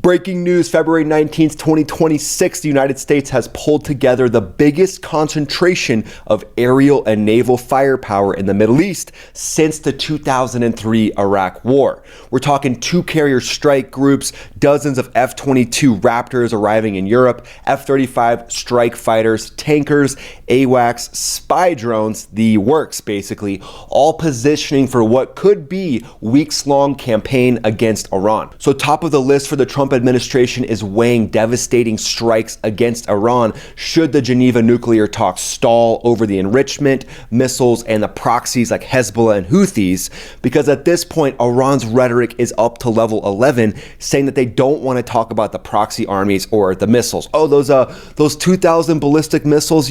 Breaking news, February 19th, 2026, the United States has pulled together the biggest concentration of aerial and naval firepower in the Middle East since the 2003 Iraq War. We're talking 2 carrier strike groups, dozens of F-22 Raptors arriving in Europe, F-35 strike fighters, tankers, AWACS, spy drones, the works basically, all positioning for what could be weeks-long campaign against Iran. So top of the list for the Trump administration is weighing devastating strikes against Iran should the Geneva nuclear talks stall over the enrichment, missiles, and the proxies like Hezbollah and Houthis, because at this point, Iran's rhetoric is up to level 11, saying that they don't want to talk about the proxy armies or the missiles. Oh, those 2,000 ballistic missiles,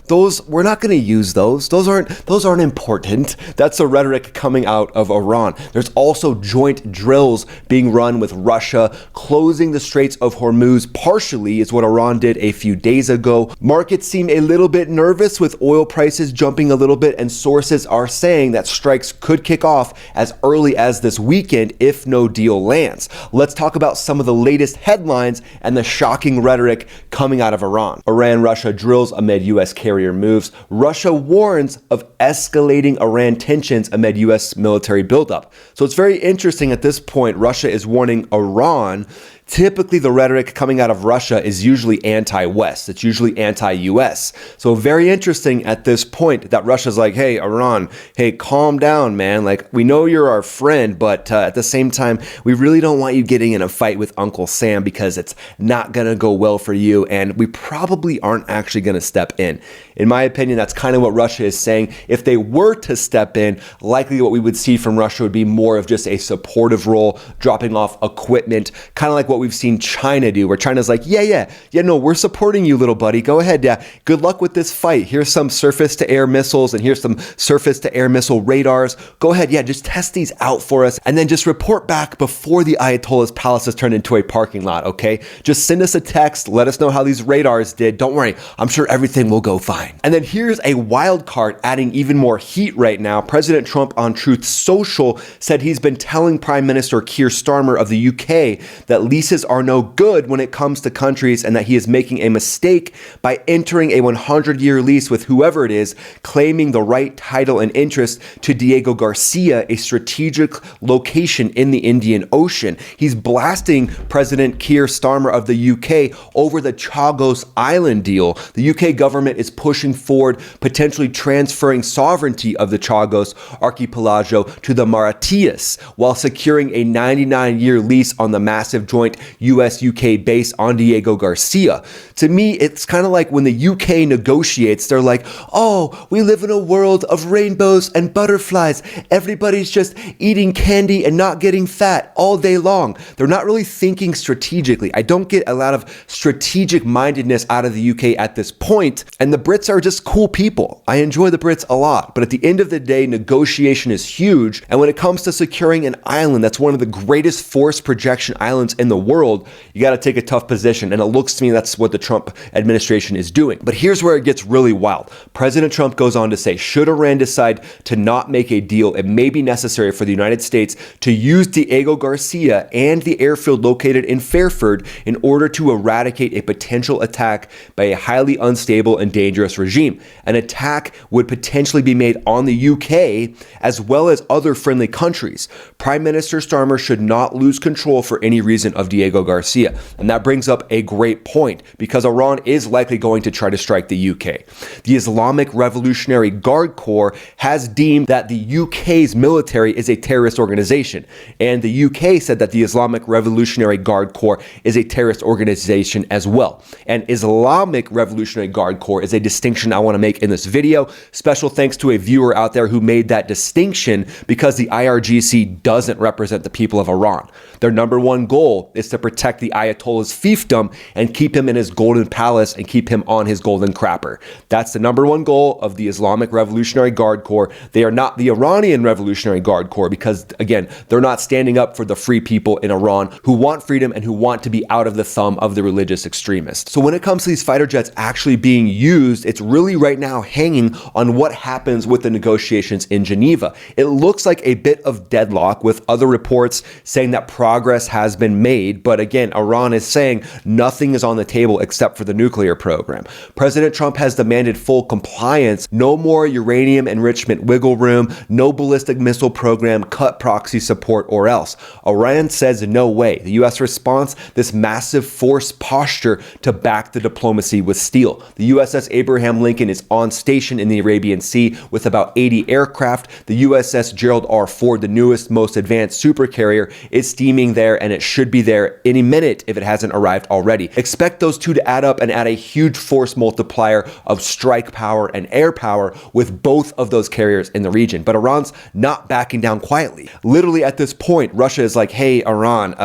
those, we're not going to use those. Those aren't important. That's the rhetoric coming out of Iran. There's also joint drills being run with Russia. Closing the Straits of Hormuz partially is what Iran did a few days ago. Markets seem a little bit nervous with oil prices jumping a little bit, and sources are saying that strikes could kick off as early as this weekend if no deal lands. Let's talk about some of the latest headlines and the shocking rhetoric coming out of Iran. Iran-Russia drills amid U.S. carrier moves. Russia warns of escalating Iran tensions amid U.S. military buildup. So it's very interesting at this point. Russia is warning Iran. Typically, the rhetoric coming out of Russia is usually anti-West. It's usually anti-US. So very interesting at this point that Russia's like, hey, Iran, hey, calm down, man. Like, we know you're our friend, but at the same time, we really don't want you getting in a fight with Uncle Sam because it's not going to go well for you. And we probably aren't actually going to step in. In my opinion, that's kind of what Russia is saying. If they were to step in, likely what we would see from Russia would be more of just a supportive role, dropping off equipment, kind of like what we've seen China do, where China's like, no, we're supporting you, little buddy. Go ahead. Yeah, good luck with this fight. Here's some surface-to-air missiles, and here's some surface-to-air missile radars. Go ahead. Yeah, just test these out for us, and then just report back before the Ayatollah's palace is turned into a parking lot, okay? Just send us a text. Let us know how these radars did. Don't worry. I'm sure everything will go fine. And then here's a wild card adding even more heat right now. President Trump on Truth Social said he's been telling Prime Minister Keir Starmer of the UK that leases are no good when it comes to countries, and that he is making a mistake by entering a 100-year lease with whoever it is, claiming the right title and interest to Diego Garcia, a strategic location in the Indian Ocean. He's blasting President Keir Starmer of the UK over the Chagos Island deal. The UK government is pushing forward potentially transferring sovereignty of the Chagos archipelago to the Mauritius while securing a 99-year lease on the massive joint US-UK base on Diego Garcia. To me, it's kind of like when the UK negotiates, they're like, oh, we live in a world of rainbows and butterflies. Everybody's just eating candy and not getting fat all day long. They're not really thinking strategically. I don't get a lot of strategic mindedness out of the UK at this point, and the Brits are just cool people. I enjoy the Brits a lot, but at the end of the day, negotiation is huge, and when it comes to securing an island that's one of the greatest force projection islands in the world, you got to take a tough position, and it looks to me that's what the Trump administration is doing. But here's where it gets really wild. President Trump goes on to say, should Iran decide to not make a deal, it may be necessary for the United States to use Diego Garcia and the airfield located in Fairford in order to eradicate a potential attack by a highly unstable and dangerous regime. An attack would potentially be made on the UK as well as other friendly countries. Prime Minister Starmer should not lose control for any reason of Diego Garcia. And that brings up a great point, because Iran is likely going to try to strike the UK. The Islamic Revolutionary Guard Corps has deemed that the UK's military is a terrorist organization. And the UK said that the Islamic Revolutionary Guard Corps is a terrorist organization as well. And Islamic Revolutionary Guard Corps is a distinction I want to make in this video. Special thanks to a viewer out there who made that distinction, because the IRGC doesn't represent the people of Iran. Their number one goal is to protect the Ayatollah's fiefdom and keep him in his golden palace and keep him on his golden crapper. That's the number one goal of the Islamic Revolutionary Guard Corps. They are not the Iranian Revolutionary Guard Corps because, again, they're not standing up for the free people in Iran who want freedom and who want to be out of the thumb of the religious extremists. So when it comes to these fighter jets actually being used, it's really right now hanging on what happens with the negotiations in Geneva. It looks like a bit of deadlock, with other reports saying that progress has been made. But again, Iran is saying nothing is on the table except for the nuclear program. President Trump has demanded full compliance, no more uranium enrichment wiggle room, no ballistic missile program, cut proxy support or else. Iran says no way. The U.S. response, this massive force posture to back the diplomacy with steel. The USS Abraham Lincoln is on station in the Arabian Sea with about 80 aircraft. The USS Gerald R. Ford, the newest, most advanced supercarrier, is steaming there, and it should be there any minute if it hasn't arrived already. Expect those two to add up and add a huge force multiplier of strike power and air power with both of those carriers in the region. But Iran's not backing down quietly. Literally at this point, Russia is like, hey, Iran,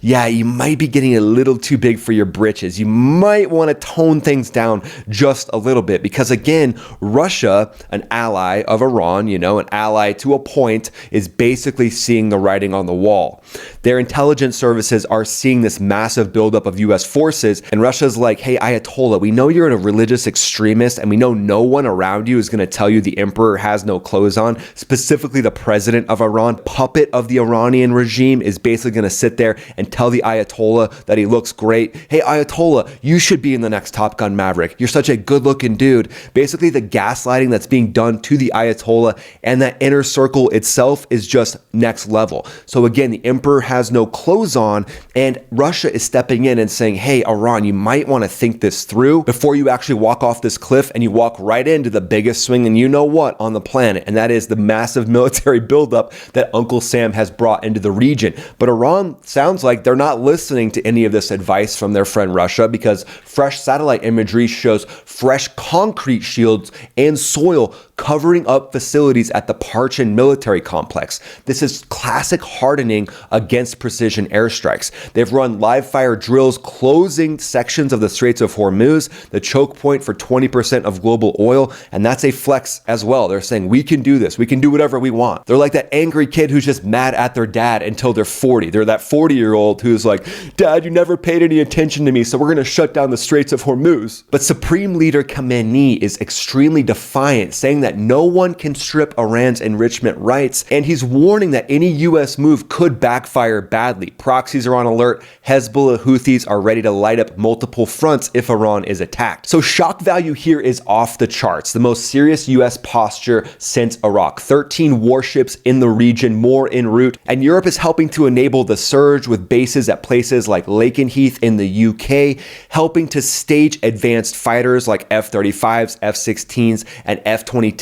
yeah, you might be getting a little too big for your britches. You might want to tone things down just a little bit because, again, Russia, an ally of Iran, an ally to a point, is basically seeing the writing on the wall. Their intelligence services are seeing this massive buildup of U.S. forces, and Russia's like, hey, Ayatollah, we know you're a religious extremist, and we know no one around you is going to tell you the emperor has no clothes on. Specifically, the president of Iran, puppet of the Iranian regime, is basically going to sit there and tell the Ayatollah that he looks great. Hey, Ayatollah, you should be in the next Top Gun Maverick. You're such a good-looking dude. Basically, the gaslighting that's being done to the Ayatollah and that inner circle itself is just next level. So again, the emperor has no clothes on, and Russia is stepping in and saying, hey, Iran, you might want to think this through before you actually walk off this cliff and you walk right into the biggest swing and you know what on the planet, and that is the massive military buildup that Uncle Sam has brought into the region. But Iran sounds like they're not listening to any of this advice from their friend Russia, because fresh satellite imagery shows fresh concrete shields and soil covering up facilities at the Parchin military complex. This is classic hardening against precision airstrikes. They've run live fire drills closing sections of the Straits of Hormuz, the choke point for 20% of global oil, and that's a flex as well. They're saying, we can do this. We can do whatever we want. They're like that angry kid who's just mad at their dad until they're 40. They're that 40-year-old who's like, Dad, you never paid any attention to me, so we're going to shut down the Straits of Hormuz. But Supreme Leader Khamenei is extremely defiant, saying that no one can strip Iran's enrichment rights, and he's warning that any U.S. move could backfire badly. Proxies are on alert. Hezbollah Houthis are ready to light up multiple fronts if Iran is attacked. So shock value here is off the charts. The most serious U.S. posture since Iraq. 13 warships in the region, more en route, and Europe is helping to enable the surge with bases at places like Lakenheath in the UK, helping to stage advanced fighters like F-35s, F-16s, and F-22s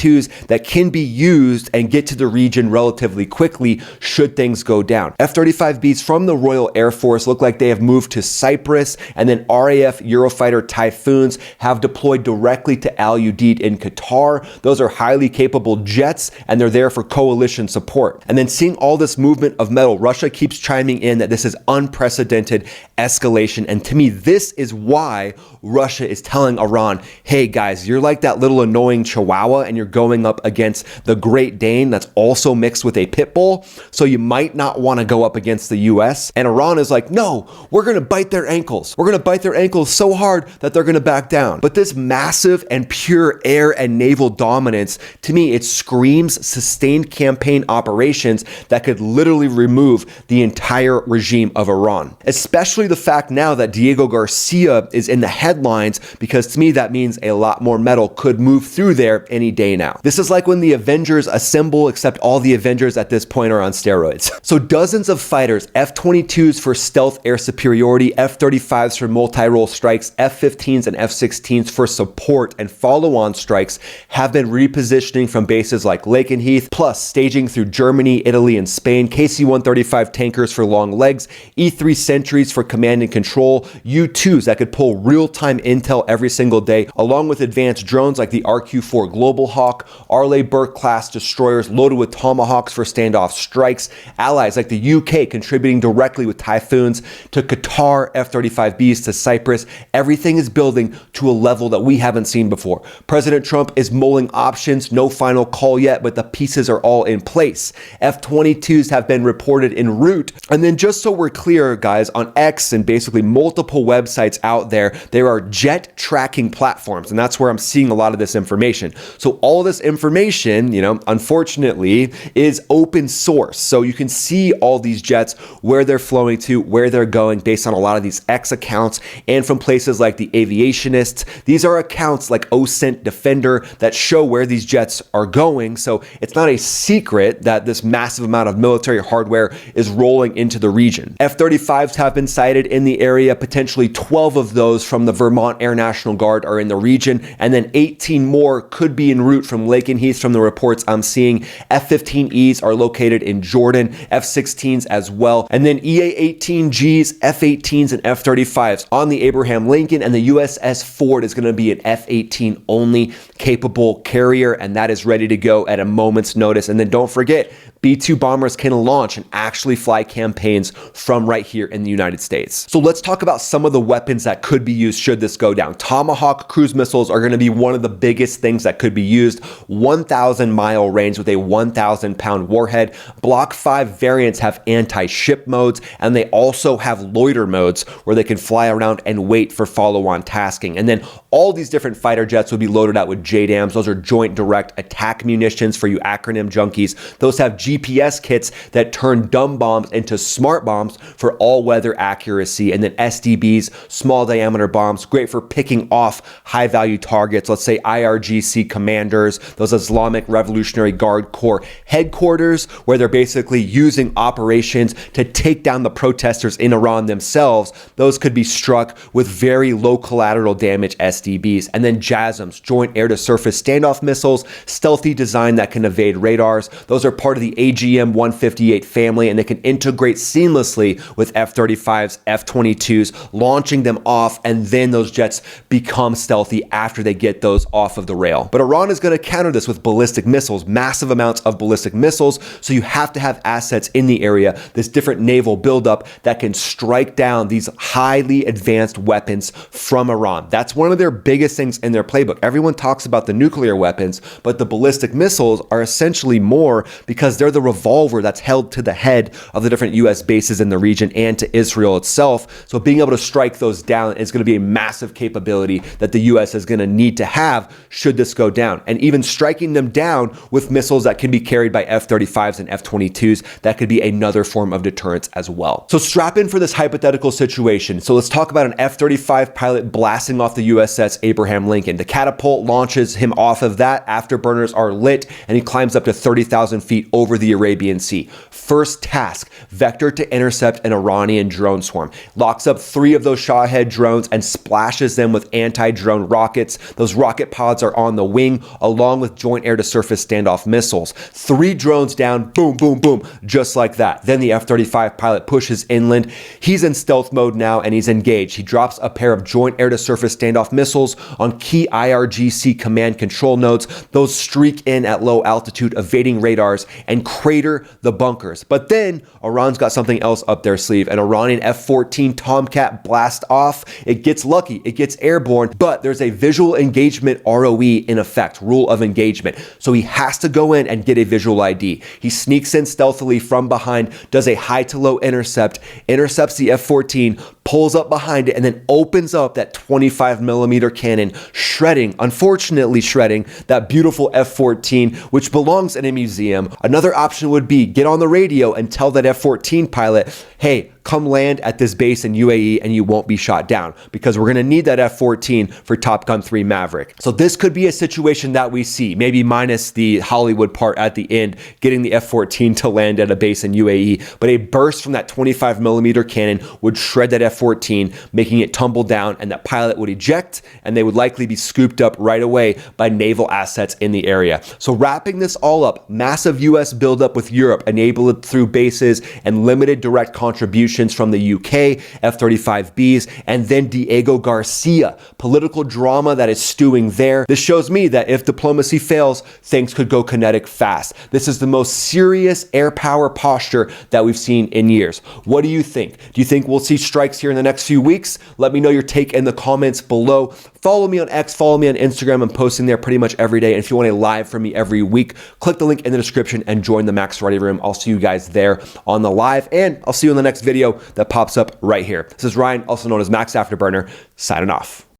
that can be used and get to the region relatively quickly should things go down. F-35Bs from the Royal Air Force look like they have moved to Cyprus, and then RAF Eurofighter Typhoons have deployed directly to Al Udeid in Qatar. Those are highly capable jets, and they're there for coalition support. And then seeing all this movement of metal, Russia keeps chiming in that this is unprecedented escalation, and to me, this is why Russia is telling Iran, hey guys, you're like that little annoying chihuahua and you're going up against the Great Dane that's also mixed with a pit bull, so you might not want to go up against the US. And Iran is like, no, we're going to bite their ankles. We're going to bite their ankles so hard that they're going to back down. But this massive and pure air and naval dominance, to me, it screams sustained campaign operations that could literally remove the entire regime of Iran. Especially the fact now that Diego Garcia is in the headlines, because to me that means a lot more metal could move through there any day now. This is like when the Avengers assemble, except all the Avengers at this point are on steroids. So dozens of fighters, F-22s for stealth air superiority, F-35s for multi-role strikes, F-15s and F-16s for support and follow-on strikes have been repositioning from bases like Lakenheath, plus staging through Germany, Italy, and Spain, KC-135 tankers for long legs, E-3 Sentries for command and control, U-2s that could pull real-time intel every single day, along with advanced drones like the RQ-4 Global Hawk, Arleigh Burke-class destroyers loaded with Tomahawks for standoff strikes, allies like the UK contributing directly with Typhoons, to Qatar, F-35Bs to Cyprus. Everything is building to a level that we haven't seen before. President Trump is mulling options, no final call yet, but the pieces are all in place. F-22s have been reported en route. And then just so we're clear, guys, on X and basically multiple websites out there are jet tracking platforms, and that's where I'm seeing a lot of this information. So all this information, unfortunately, is open source. So you can see all these jets, where they're they're flowing to, where they're going based on a lot of these X accounts and from places like the Aviationists. These are accounts like OSINT Defender that show where these jets are going. So it's not a secret that this massive amount of military hardware is rolling into the region. F-35s have been sighted in the area. Potentially 12 of those from the Vermont Air National Guard are in the region, and then 18 more could be en route from Lakenheath from the reports I'm seeing. F-15Es are located in Jordan, F-16s as well, and then EA-18Gs, F-18s, and F-35s on the Abraham Lincoln, and the USS Ford is going to be an F-18 only capable carrier, and that is ready to go at a moment's notice. And then don't forget, B-2 bombers can launch and actually fly campaigns from right here in the United States. So let's talk about some of the weapons that could be used should this go down. Tomahawk cruise missiles are going to be one of the biggest things that could be used. 1,000-mile range with a 1,000-pound warhead. Block 5 variants have anti-ship modes, and they also have loiter modes where they can fly around and wait for follow-on tasking. And then all these different fighter jets would be loaded out with JDAMs. Those are Joint Direct Attack Munitions for you acronym junkies. Those have GPS kits that turn dumb bombs into smart bombs for all-weather accuracy. And then SDBs, small diameter bombs, great for picking off high-value targets. Let's say IRGC commanders, those Islamic Revolutionary Guard Corps headquarters, where they're basically using operations to take down the protesters in Iran themselves. Those could be struck with very low collateral damage SDBs. And then JASSMs, Joint Air-to-Surface Standoff Missiles, stealthy design that can evade radars. Those are part of the AGM-158 family, and they can integrate seamlessly with F-35s, F-22s, launching them off, and then those jets become stealthy after they get those off of the rail. But Iran is going to counter this with ballistic missiles, massive amounts of ballistic missiles, so you have to have assets in the area, this different naval buildup that can strike down these highly advanced weapons from Iran. That's one of their biggest things in their playbook. Everyone talks about the nuclear weapons, but the ballistic missiles are essentially more because they're the revolver that's held to the head of the different US bases in the region and to Israel itself. So being able to strike those down is going to be a massive capability that the US is going to need to have should this go down. And even striking them down with missiles that can be carried by F-35s and F-22s, that could be another form of deterrence as well. So strap in for this hypothetical situation. So let's talk about an F-35 pilot blasting off the USS Abraham Lincoln. The catapult launches him off of that, afterburners are lit, and he climbs up to 30,000 feet over the Arabian Sea. First task, vector to intercept an Iranian drone swarm. Locks up 3 of those Shahed drones and splashes them with anti-drone rockets. Those rocket pods are on the wing, along with Joint Air-to-Surface Standoff Missiles. 3 drones down, boom, boom, boom, just like that. Then the F-35 pilot pushes inland. He's in stealth mode now, and he's engaged. He drops a pair of Joint Air-to-Surface Standoff Missiles on key IRGC command control nodes. Those streak in at low altitude, evading radars, and crater the bunkers. But then Iran's got something else up their sleeve. An Iranian F-14 Tomcat blast off. It gets lucky, it gets airborne, but there's a visual engagement ROE in effect, rule of engagement. So he has to go in and get a visual ID. He sneaks in stealthily from behind, does a high to low intercept, intercepts the F-14, pulls up behind it, and then opens up that 25mm cannon, unfortunately shredding that beautiful F-14, which belongs in a museum. Another option would be get on the radio and tell that F-14 pilot, hey, come land at this base in UAE and you won't be shot down, because we're going to need that F-14 for Top Gun 3 Maverick. So this could be a situation that we see, maybe minus the Hollywood part at the end, getting the F-14 to land at a base in UAE, but a burst from that 25mm cannon would shred that F-14, making it tumble down, and that pilot would eject, and they would likely be scooped up right away by naval assets in the area. So wrapping this all up, massive US buildup with Europe enabled through bases and limited direct contributions from the UK, F-35Bs, and then Diego Garcia, political drama that is stewing there. This shows me that if diplomacy fails, things could go kinetic fast. This is the most serious air power posture that we've seen in years. What do you think? Do you think we'll see strikes here in the next few weeks? Let me know your take in the comments below. Follow me on X, follow me on Instagram. I'm posting there pretty much every day. And if you want a live from me every week, click the link in the description and join the Max Ready Room. I'll see you guys there on the live, and I'll see you in the next video that pops up right here. This is Ryan, also known as Max Afterburner, signing off.